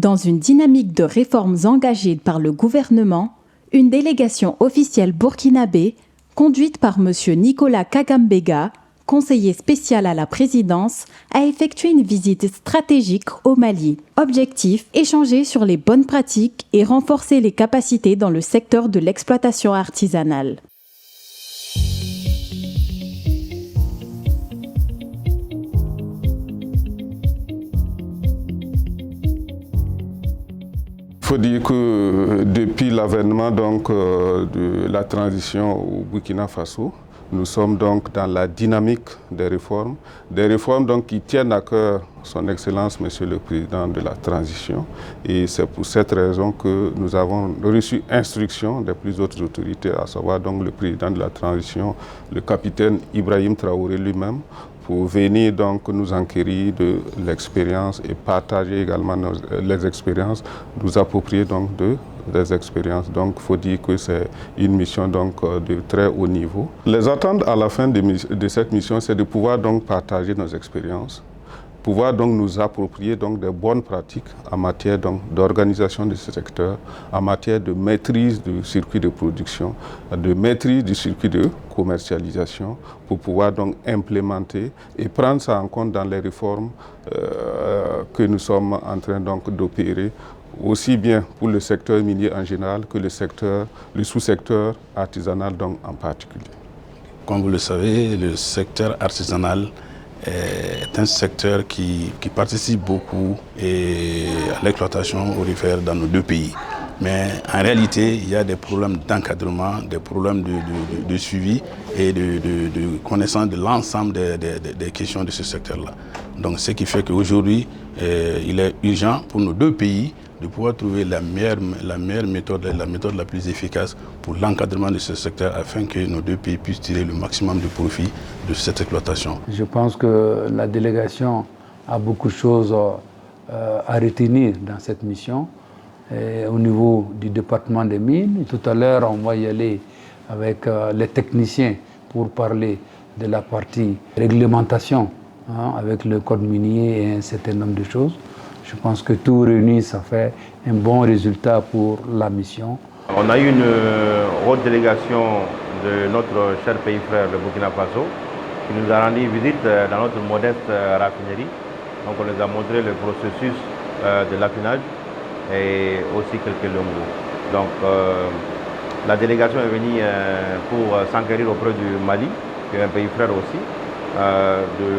Dans une dynamique de réformes engagées par le gouvernement, une délégation officielle burkinabé, conduite par M. Nicolas Kagambega, conseiller spécial à la présidence, a effectué une visite stratégique au Mali. Objectif, échanger sur les bonnes pratiques et renforcer les capacités dans le secteur de l'exploitation artisanale. Il faut dire que depuis l'avènement de la transition au Burkina Faso, nous sommes donc dans la dynamique des réformes donc, qui tiennent à cœur son Excellence, Monsieur le Président de la transition. Et c'est pour cette raison que nous avons reçu instruction des plus hautes autorités, à savoir donc le Président de la transition, le capitaine Ibrahim Traoré lui-même, pour venir donc nous enquérir de l'expérience et partager également les expériences, nous approprier donc des expériences. Donc il faut dire que c'est une mission donc de très haut niveau. Les attentes à la fin de cette mission, c'est de pouvoir donc partager nos expériences, pouvoir donc nous approprier donc des bonnes pratiques en matière donc d'organisation de ce secteur, en matière de maîtrise du circuit de production, de maîtrise du circuit de commercialisation, pour pouvoir donc implémenter et prendre ça en compte dans les réformes que nous sommes en train donc d'opérer, aussi bien pour le secteur minier en général que le sous-secteur artisanal donc en particulier. Comme vous le savez, le secteur artisanal est un secteur qui participe beaucoup à l'exploitation aurifère dans nos deux pays. Mais en réalité, il y a des problèmes d'encadrement, des problèmes de suivi et de connaissance de l'ensemble des questions de ce secteur-là. Donc ce qui fait qu'aujourd'hui, il est urgent pour nos deux pays de pouvoir trouver la meilleure méthode, la méthode la plus efficace pour l'encadrement de ce secteur afin que nos deux pays puissent tirer le maximum de profit de cette exploitation. Je pense que la délégation a beaucoup de choses à retenir dans cette mission. Et au niveau du département des mines, tout à l'heure on va y aller avec les techniciens pour parler de la partie réglementation avec le code minier et un certain nombre de choses. Je pense que tout réuni, ça fait un bon résultat pour la mission. On a eu une haute délégation de notre cher pays frère, le Burkina Faso, qui nous a rendu visite dans notre modeste raffinerie. Donc on nous a montré le processus de l'affinage et aussi quelques longos. Donc la délégation est venue pour s'enquérir auprès du Mali, qui est un pays frère aussi, de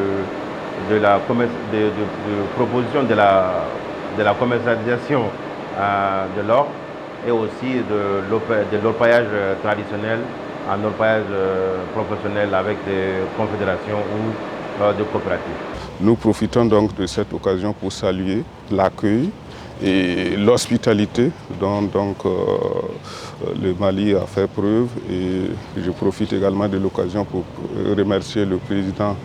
proposition de la commercialisation de l'or et aussi de l'orpaillage traditionnel en orpaillage professionnel avec des confédérations ou de coopératives. Nous profitons donc de cette occasion pour saluer l'accueil et l'hospitalité dont le Mali a fait preuve, et je profite également de l'occasion pour remercier le président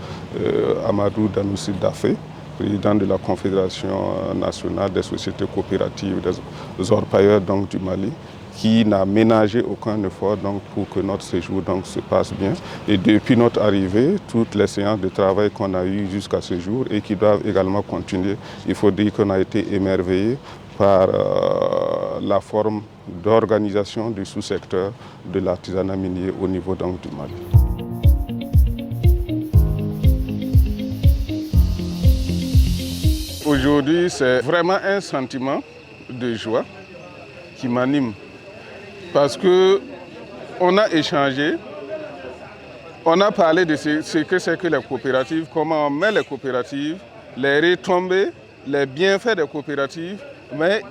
Amadou Danoussi Dafé, président de la Confédération nationale des sociétés coopératives des orpailleurs du Mali, qui n'a ménagé aucun effort pour que notre séjour se passe bien. Et depuis notre arrivée, toutes les séances de travail qu'on a eues jusqu'à ce jour et qui doivent également continuer, il faut dire qu'on a été émerveillés par la forme d'organisation du sous-secteur de l'artisanat minier au niveau du Mali. Aujourd'hui, c'est vraiment un sentiment de joie qui m'anime. Parce qu'on a échangé, on a parlé de ce que c'est que les coopératives, comment on met les coopératives, les retombées, les bienfaits des coopératives. Mais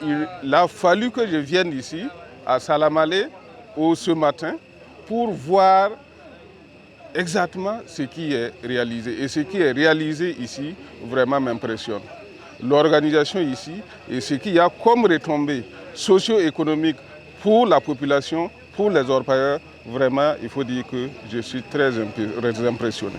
il a fallu que je vienne ici, à Salamale, ce matin, pour voir exactement ce qui est réalisé. Et ce qui est réalisé ici, vraiment m'impressionne. L'organisation ici et ce qu'il y a comme retombées socio-économiques pour la population, pour les orpailleurs, vraiment, il faut dire que je suis très impressionné.